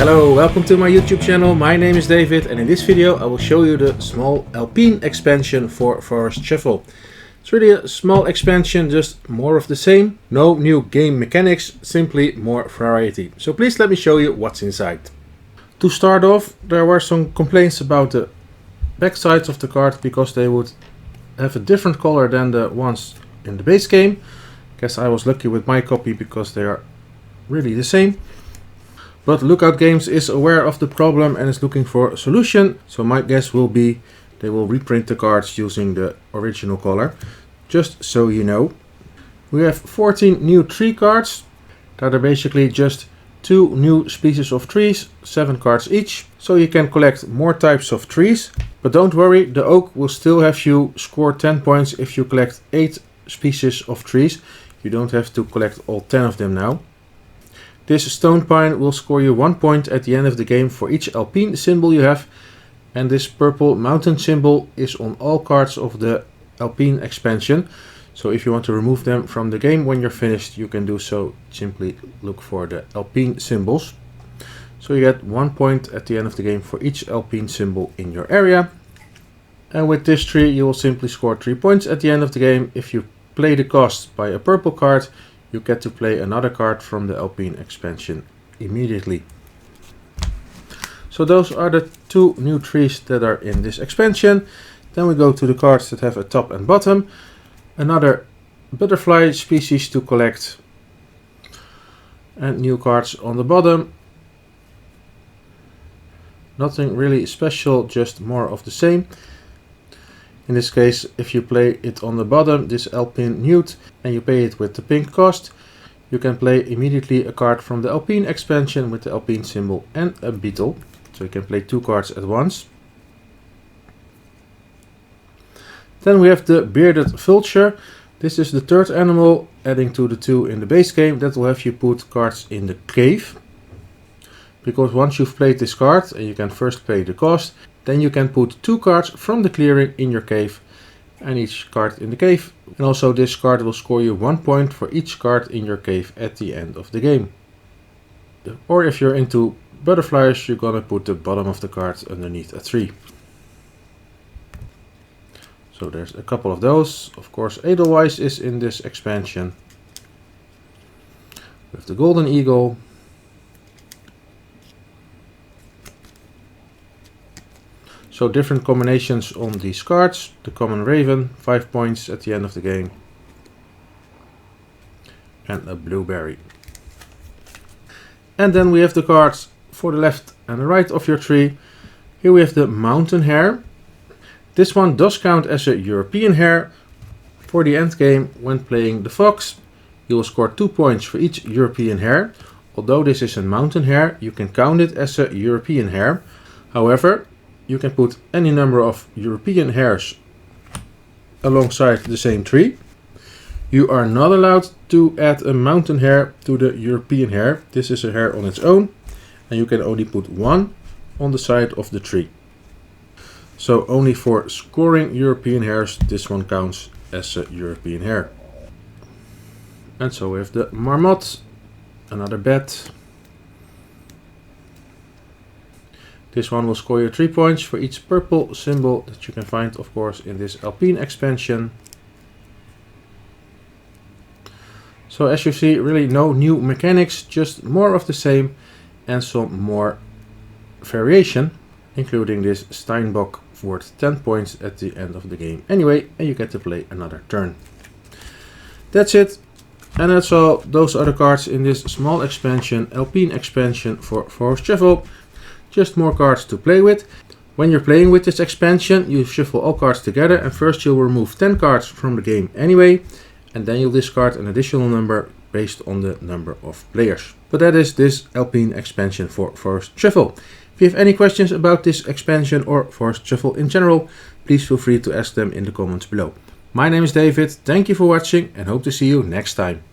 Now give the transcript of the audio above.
Hello, welcome to my YouTube channel. My name is David, and in this video I will show you the small Alpine expansion for Forest Shuffle. It's really a small expansion, just more of the same. No new game mechanics, simply more variety. So please let me show you what's inside. To start off, there were some complaints about the back sides of the card because they would have a different color than the ones in the base game. Guess I was lucky with my copy because they are really the same. But Lookout Games is aware of the problem and is looking for a solution. So my guess will be they will reprint the cards using the original color. Just so you know. We have 14 new tree cards that are basically just 2 new species of trees, 7 cards each. So you can collect more types of trees. But don't worry, the oak will still have you score 10 points if you collect 8 species of trees. You don't have to collect all 10 of them now. This stone pine will score you 1 point at the end of the game for each Alpine symbol you have. And this purple mountain symbol is on all cards of the Alpine expansion. So if you want to remove them from the game when you're finished, you can do so. Simply look for the Alpine symbols. So you get 1 point at the end of the game for each Alpine symbol in your area. And with this tree you will simply score 3 points at the end of the game. If you play the cost by a purple card, you get to play another card from the Alpine expansion immediately. So those are the 2 new trees that are in this expansion. Then we go to the cards that have a top and bottom. Another butterfly species to collect. And new cards on the bottom. Nothing really special, just more of the same. In this case, if you play it on the bottom, this Alpine Newt, and you pay it with the pink cost, you can play immediately a card from the Alpine expansion with the Alpine symbol and a beetle. So you can play 2 cards at once. Then we have the bearded vulture. This is the 3rd animal, adding to the 2 in the base game. That will have you put cards in the cave. Because once you've played this card, and you can first pay the cost, then you can put 2 cards from the clearing in your cave, and each card in the cave. And also this card will score you 1 point for each card in your cave at the end of the game. Or if you're into butterflies, you're gonna put the bottom of the card underneath a tree. So there's a couple of those. Of course, Edelweiss is in this expansion. We have the golden eagle. So different combinations on these cards. The common raven, 5 points at the end of the game. And a blueberry. And then we have the cards for the left and the right of your tree. Here we have the mountain hare. This one does count as a European hare. For the end game, when playing the fox, you will score 2 points for each European hare. Although this is a mountain hare, you can count it as a European hare. However, you can put any number of European hares alongside the same tree. You are not allowed to add a mountain hare to the European hare. This is a hare on its own, and you can only put 1 on the side of the tree. So only for scoring European hares, this one counts as a European hare. And so we have the marmot, another bat. This one will score you 3 points for each purple symbol that you can find, of course, in this Alpine expansion. So as you see, really no new mechanics, just more of the same and some more variation, including this Steinbock worth 10 points at the end of the game anyway, and you get to play another turn. That's it. And that's all. Those are the cards in this small expansion, Alpine expansion for Forest Shuffle. Just more cards to play with. When you're playing with this expansion, you shuffle all cards together, and first you'll remove 10 cards from the game anyway, and then you'll discard an additional number based on the number of players. But that is this Alpine expansion for Forest Shuffle. If you have any questions about this expansion or Forest Shuffle in general, please feel free to ask them in the comments below. My name is David, thank you for watching and hope to see you next time.